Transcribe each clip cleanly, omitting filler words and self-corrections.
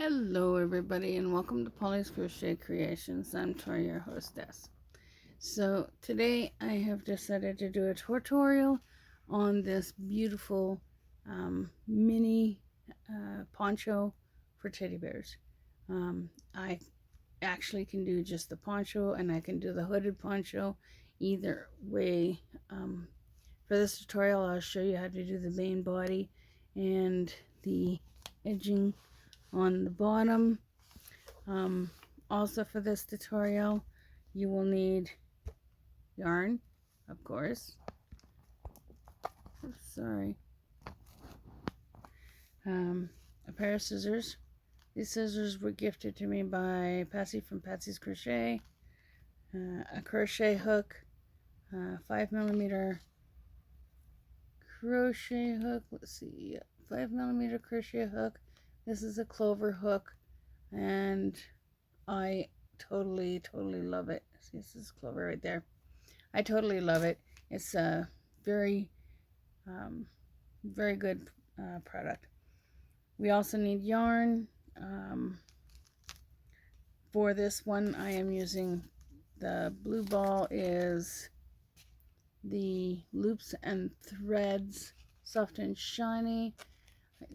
Hello everybody and welcome to Pauly's Crochet Creations. I'm Tori, your hostess. So today I have decided to do a tutorial on this beautiful mini poncho for teddy bears. I actually can do just the poncho and I can do the hooded poncho. Either way, for this tutorial I'll show you how to do the main body and the edging on the bottom. Also for this tutorial you will need yarn, of course. A pair of scissors. These scissors were gifted to me by Patsy from Patsy's Crochet. A crochet hook, 5mm crochet hook. Let's see, 5mm crochet hook. This is a clover hook, and I totally love it. See, this is clover right there. I totally love it. It's a very good product. We also need yarn. For this one I am using the blue ball is the Loops and Threads Soft and Shiny.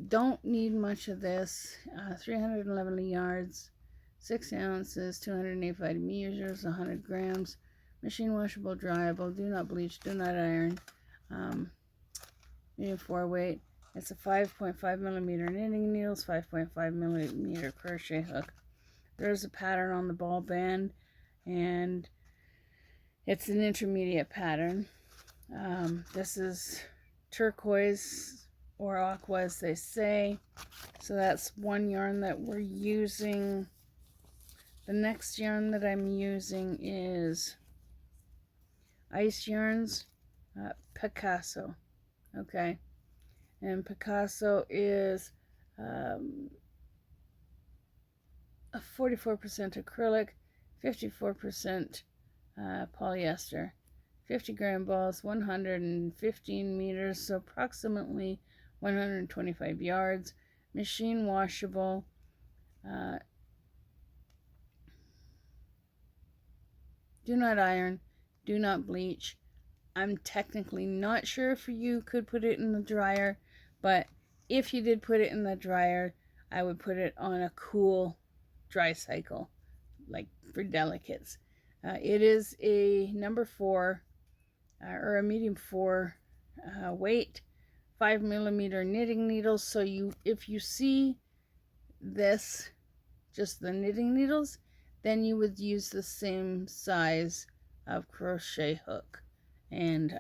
Don't need much of this. 311 yards, 6 ounces, 285 meters, 100 grams. Machine washable, dryable, do not bleach, do not iron. Medium 4 weight. It's a 5.5mm knitting needles, 5.5mm crochet hook. There's a pattern on the ball band, and it's an intermediate pattern. This is turquoise or aqua, as they say. So that's one yarn that we're using. The next yarn that I'm using is Ice Yarns Picasso. Okay, and Picasso is a 44% acrylic, 54% polyester. 50-gram balls, 115 meters, so approximately 125 yards. Machine washable. Do not iron, do not bleach. I'm technically not sure if you could put it in the dryer, but if you did put it in the dryer, I would put it on a cool dry cycle, like for delicates. It is a number 4 or a medium 4 weight, 5mm knitting needles. So if you see this, just the knitting needles, then you would use the same size of crochet hook, and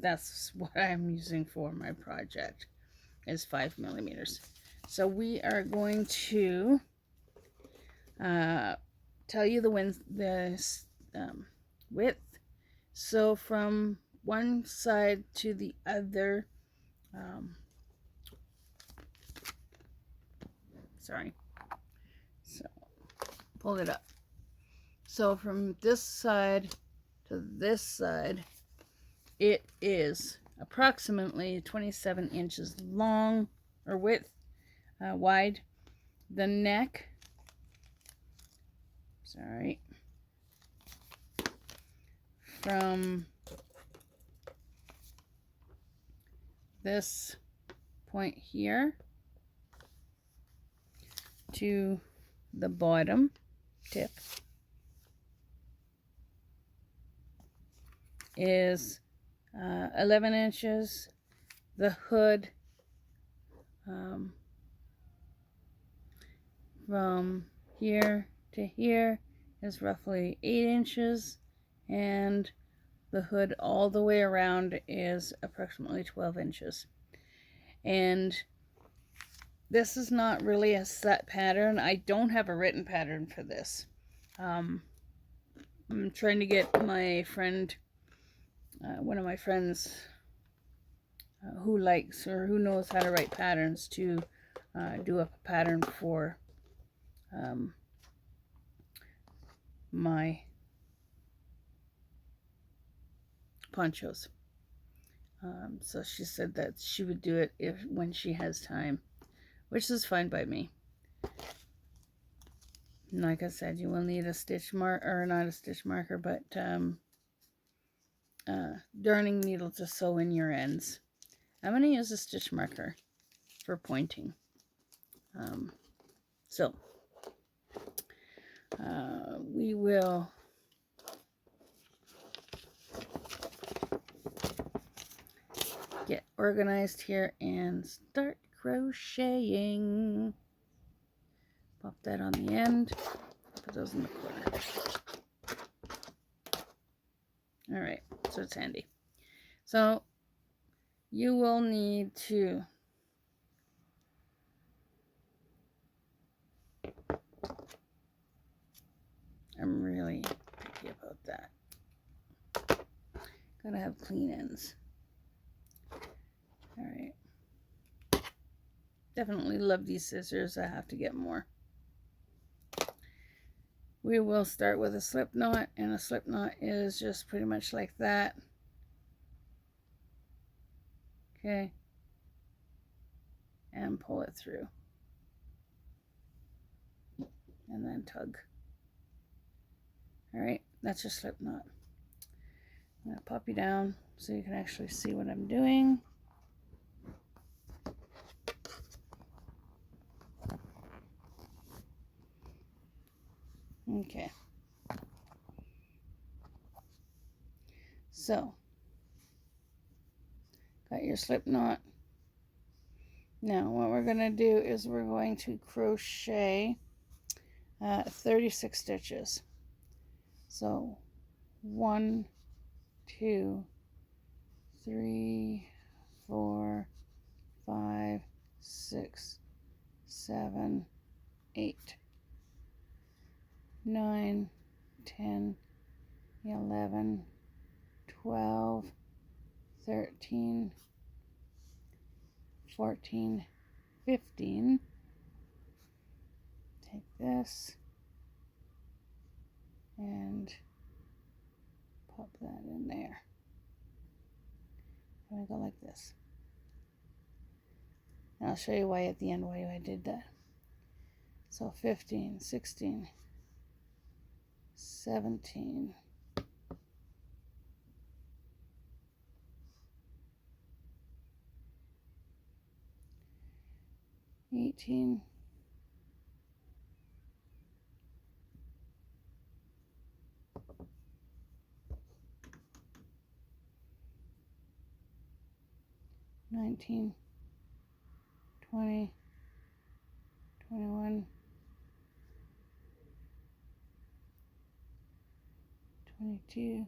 that's what I'm using for my project, is 5mm. So we are going to tell you the width. So from one side to the other, so pull it up. So from this side to this side, it is approximately 27 inches long, or wide. The neck, from this point here to the bottom tip is 11 inches. The hood, from here to here, is roughly 8 inches, and the hood all the way around is approximately 12 inches. And this is not really a set pattern. I don't have a written pattern for this. I'm trying to get my friend, one of my friends who likes or who knows how to write patterns, to do a pattern for my ponchos. So she said that she would do it when she has time, which is fine by me. like I said, you will need a stitch mark, or not a stitch marker, but darning needle to sew in your ends. I'm going to use a stitch marker for pointing. So we will get organized here and start crocheting. Pop that on the end, put those in the corner. All right, so it's handy. So you will need to I'm really picky about that. Gotta have clean ends. All right. Definitely love these scissors. I have to get more. We will start with a slip knot, and a slip knot is just pretty much like that. Okay. And pull it through. And then tug. All right, that's your slip knot. I'm going to pop you down so you can actually see what I'm doing. Okay. So, got your slip knot. Now, what we're going to do is we're going to crochet 36 stitches. So, 1, 2, 3, 4, 5, 6, 7, 8, 9, 10, 11, 12, 13, 14, 15. Take this and pop that in there. I'm going to go like this. And I'll show you why at the end why I did that. So 15, 16, 17, 18, 19, 20, 21, 22,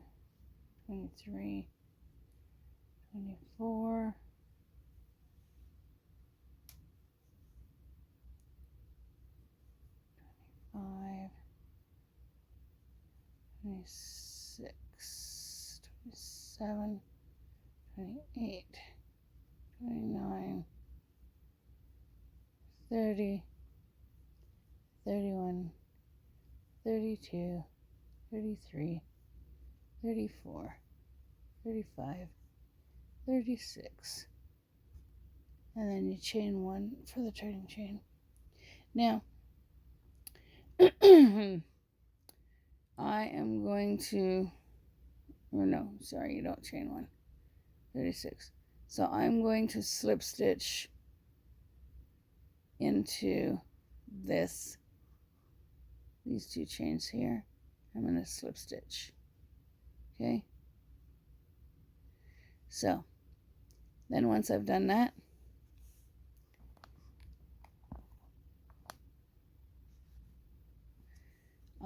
23, 24, 25, 26, 27, 28, 29, 30, 31, 32, 33, 34, 35, 36. And then you chain one for the turning chain. Now, I am going to, or no, sorry, you don't chain one. 36. So I'm going to slip stitch into these two chains here. I'm going to slip stitch. Okay. So then once I've done that,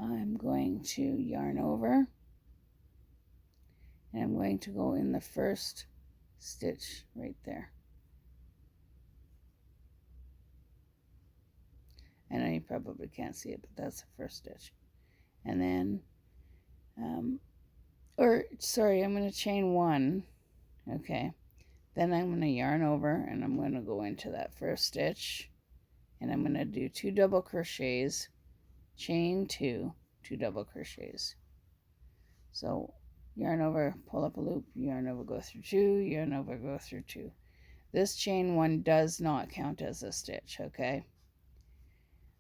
I'm going to yarn over, and I'm going to go in the first stitch right there. I know you probably can't see it, but that's the first stitch. And then, I'm going to chain one. Okay. Then I'm going to yarn over, and I'm going to go into that first stitch, and I'm going to do 2 double crochets, chain 2, 2 double crochets. So yarn over, pull up a loop, yarn over, go through 2, yarn over, go through 2. This chain 1 does not count as a stitch, okay?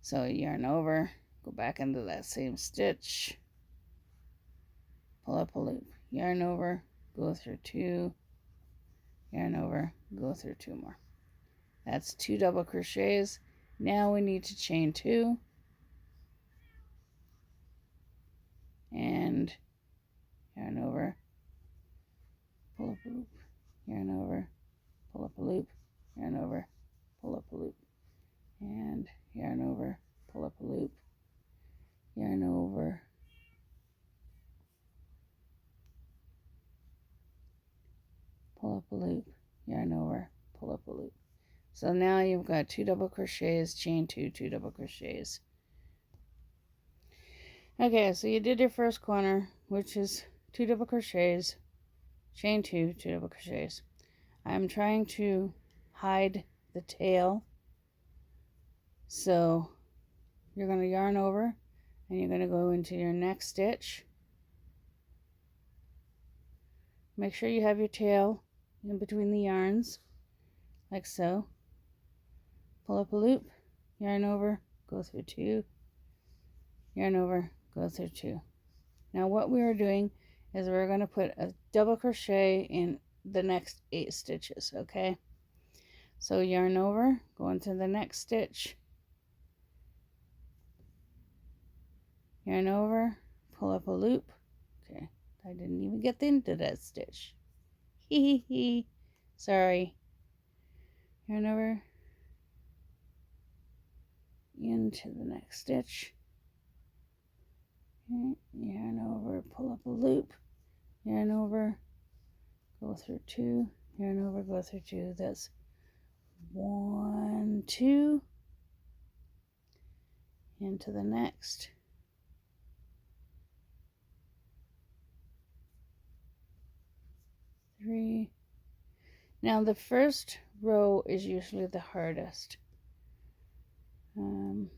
So yarn over, go back into that same stitch, pull up a loop, yarn over, go through 2, yarn over, go through 2 more. That's 2 double crochets. Now we need to chain 2 and yarn over, pull up a loop, yarn over, pull up a loop, yarn over, pull up a loop, and yarn over, pull up a loop, yarn over, pull up a loop, yarn over, pull up a loop. So now you've got 2 double crochets, chain 2, 2 double crochets. Okay, so you did your first corner, which is 2 double crochets, chain 2, 2 double crochets. I'm trying to hide the tail, so you're going to yarn over and you're going to go into your next stitch. Make sure you have your tail in between the yarns, like so. Pull up a loop, yarn over, go through 2, yarn over, go through 2. Now what we are doing is we're going to put a double crochet in the next 8 stitches, okay? So yarn over, go into the next stitch, yarn over, pull up a loop. Okay, I didn't even get into that stitch. Hee hee hee. Sorry. Yarn over into the next stitch. Yarn over, pull up a loop. Yarn over, go through 2. Yarn over, go through 2. That's 1, 2. Into the next. Three. Now the first row is usually the hardest, because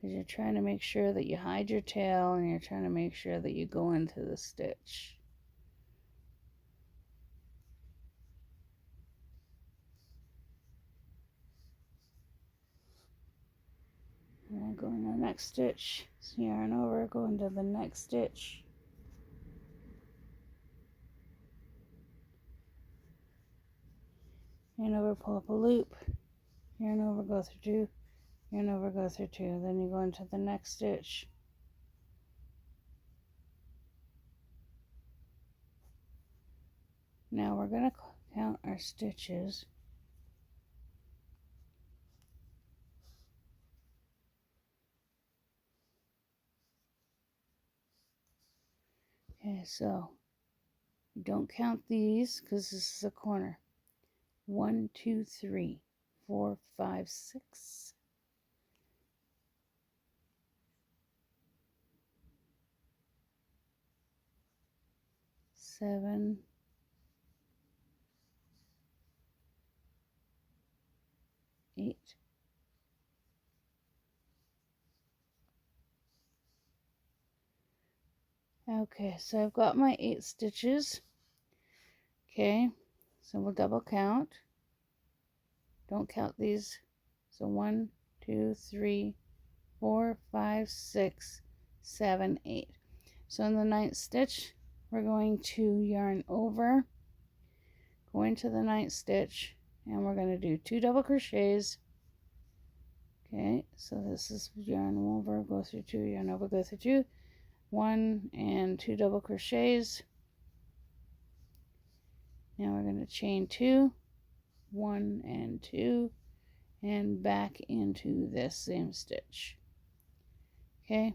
you're trying to make sure that you hide your tail and you're trying to make sure that you go into the stitch. And then go in the next stitch, so yarn over, go into the next stitch. Yarn over, pull up a loop, yarn over, go through 2, yarn over, go through 2, then you go into the next stitch. Now we're going to count our stitches. Okay, so don't count these because this is a corner. 1, 2, 3, 4, 5, 6. 7, 8. Okay, so I've got my 8 stitches. Okay, so we'll double count. Don't count these. So 1, 2, 3, 4, 5, 6, 7, 8. So in the 9th stitch, we're going to yarn over, go into the 9th stitch, and we're going to do 2 double crochets. Okay, so this is yarn over, go through 2, yarn over, go through 2, 1 and 2 double crochets. Now we're going to chain 2, 1 and 2, and back into this same stitch. Okay.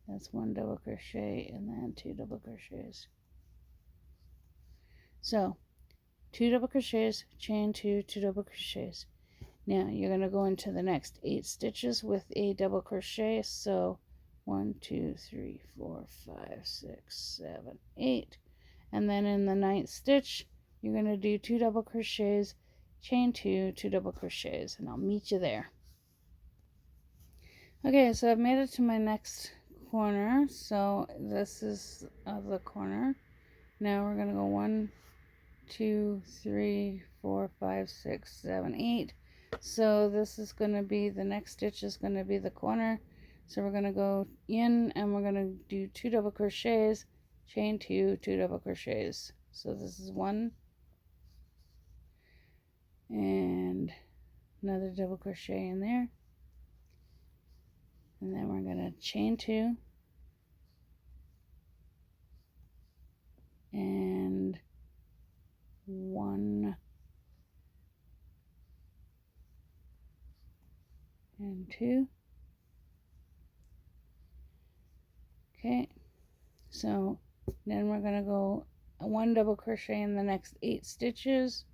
That's 1 double crochet and then 2 double crochets. So 2 double crochets, chain 2, 2 double crochets. Now you're going to go into the next 8 stitches with a double crochet. So 1, 2, 3, 4, 5, 6, 7, 8. And then in the 9th stitch, you're going to do 2 double crochets, chain 2, 2 double crochets, and I'll meet you there. Okay, so I've made it to my next corner. So this is the corner. Now we're going to go 1, 2, 3, 4, 5, 6, 7, 8. So this is going to be, the next stitch is going to be the corner. So we're going to go in and we're going to do 2 double crochets, chain 2, 2 double crochets. So this is 1 and another double crochet in there. And then we're going to chain 2 and 1 and 2. Okay, so then we're going to go 1 double crochet in the next 8 stitches,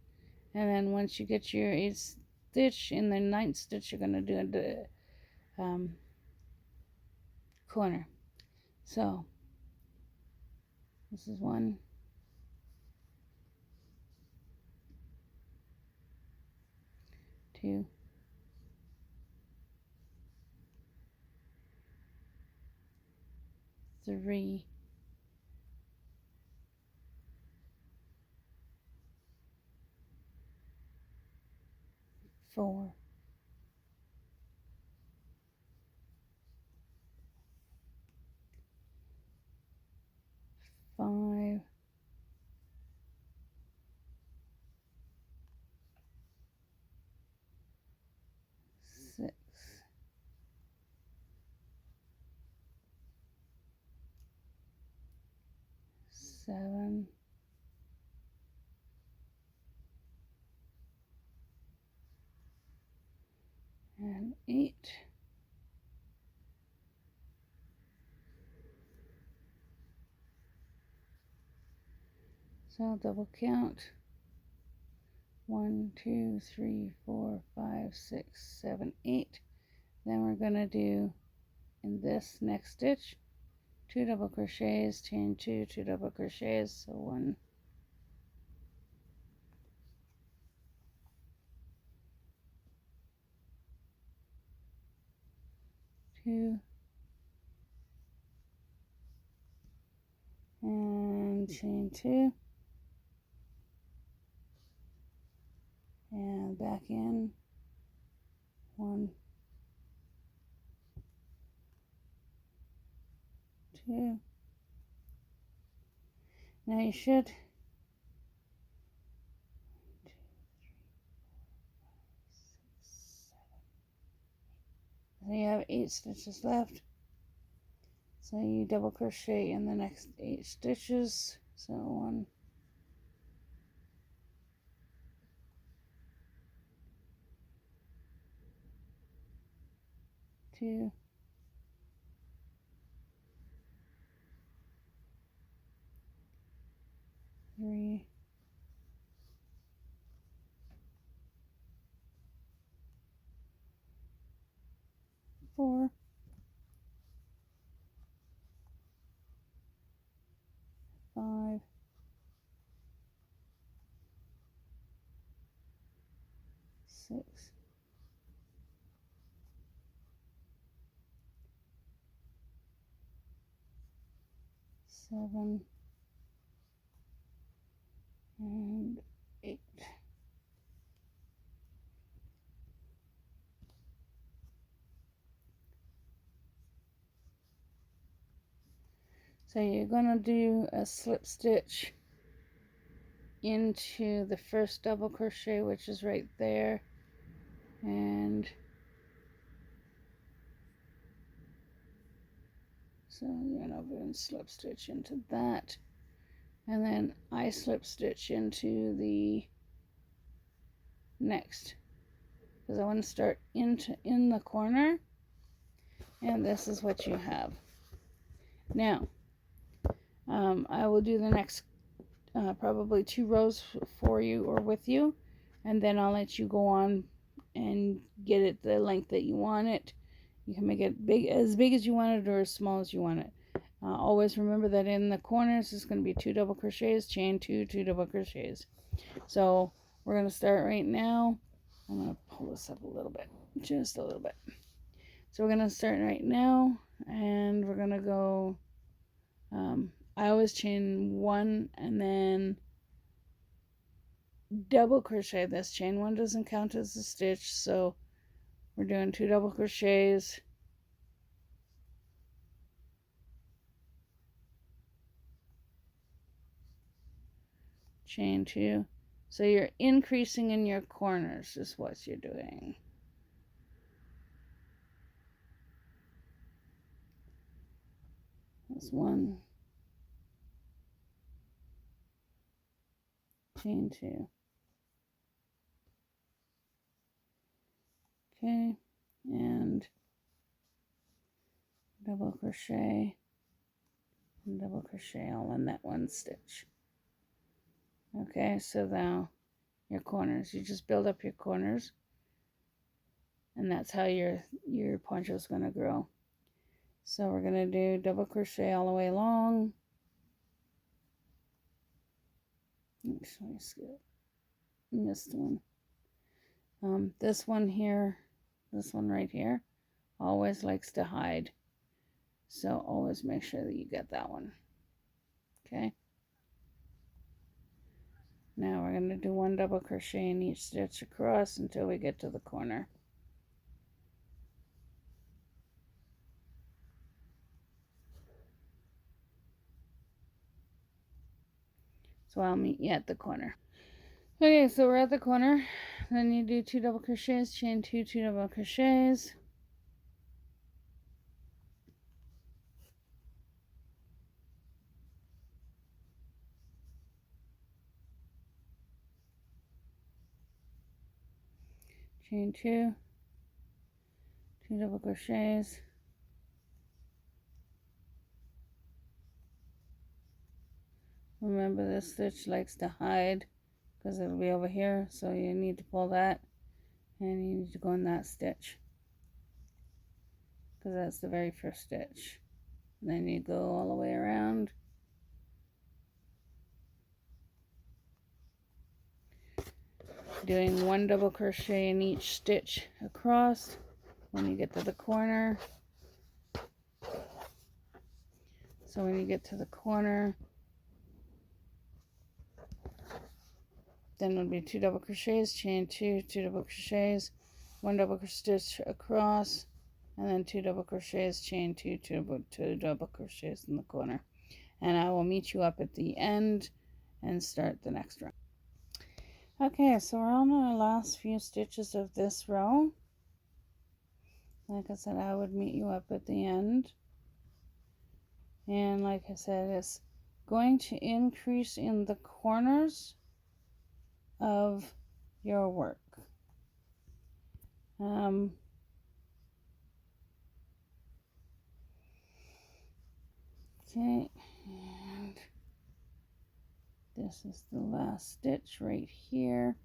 and then once you get your 8th stitch, in the 9th stitch you're going to do the corner. So this is 1, 2, 3, 4, 5, 6, 7, and 8. So I'll double count. 1, 2, 3, 4, 5, 6, 7, 8. Then we're going to do in this next stitch 2 double crochets, chain 2, 2 double crochets. So 1, 2, and chain 2, and back in 1, 2. Now you should so you have 8 stitches left. So you double crochet in the next 8 stitches. So 1, 2, 3, 4, 5, 6, 7, and 8. So you're going to do a slip stitch into the first double crochet, which is right there, and so you're going to go and slip stitch into that, and then I slip stitch into the next, because I want to start in the corner, and this is what you have. Now I will do the next probably 2 rows for you or with you, and then I'll let you go on and get it the length that you want it. You can make it as big as you want it or as small as you want it. Always remember that in the corners is going to be 2 double crochets, chain 2, 2 double crochets. So we're going to start right now. I'm going to pull this up a little bit, just a little bit. So we're going to start right now, and we're going to go, I always chain 1 and then double crochet this. Chain 1 doesn't count as a stitch, so we're doing 2 double crochets, chain 2. So you're increasing in your corners is what you're doing. That's 1, chain 2. Okay, and double crochet and double crochet all in that one stitch. Okay, so now your corners, you just build up your corners, and that's how your poncho is going to grow. So we're going to do double crochet all the way along. Actually, missed one. This one here, this one right here, always likes to hide. So always make sure that you get that one. Okay. Now we're going to do 1 double crochet in each stitch across until we get to the corner. So I'll meet you at the corner. Okay, so we're at the corner. Then you do 2 double crochets, chain 2, 2 double crochets. Chain 2, 2 double crochets. Remember, this stitch likes to hide because it'll be over here, so you need to pull that and you need to go in that stitch because that's the very first stitch. And then you go all the way around. Doing 1 double crochet in each stitch across when you get to the corner. So when you get to the corner, then it'll be 2 double crochets, chain 2, 2 double crochets, 1 double stitch across, and then 2 double crochets, chain 2, 2 double crochets in the corner. And I will meet you up at the end and start the next row. Okay, so we're on the last few stitches of this row. Like I said, I would meet you up at the end. And like I said, it's going to increase in the corners of your work. Okay, and this is the last stitch right here.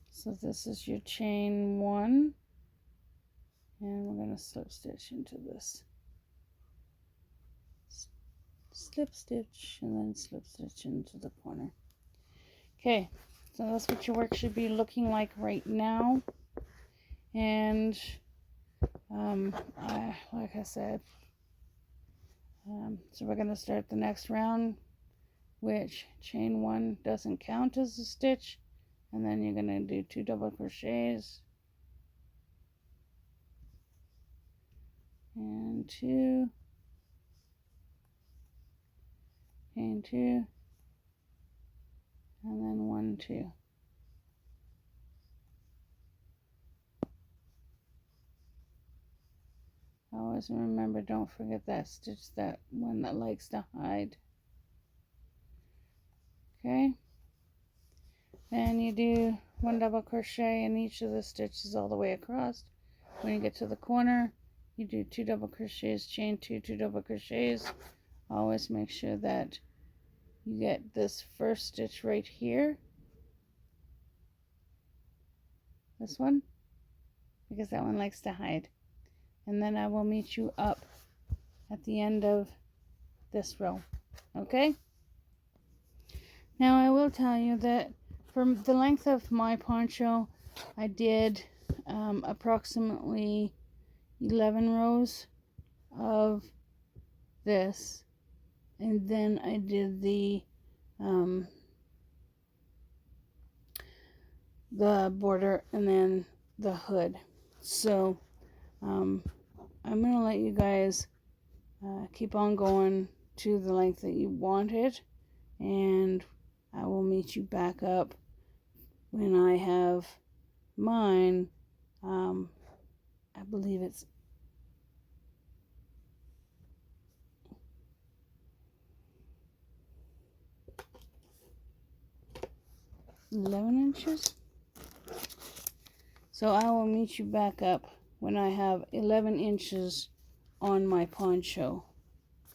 So this is your chain 1, and we're going to slip stitch into this. Slip stitch and then slip stitch into the corner. Okay, so that's what your work should be looking like right now. And like I said, so we're going to start the next round, which chain 1 doesn't count as a stitch, and then you're going to do 2 double crochets and 2, chain 2, and then 1, 2. Always remember, don't forget that stitch, that one that likes to hide. Okay, then you do 1 double crochet in each of the stitches all the way across. When you get to the corner, you do 2 double crochets, chain 2, 2 double crochets. Always make sure that you get this first stitch right here, this one, because that one likes to hide. And then I will meet you up at the end of this row. Okay, now I will tell you that for the length of my poncho, I did approximately 11 rows of this, and then I did the the border and then the hood. So I'm going to let you guys keep on going to the length that you want it, and I will meet you back up when I have mine. I believe it's 11 inches. So I will meet you back up when I have 11 inches on my poncho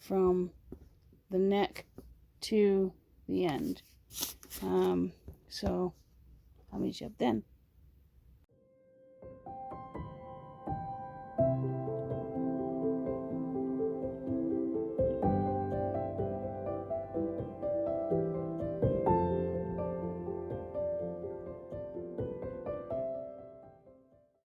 from the neck to the end. So I'll meet you up then.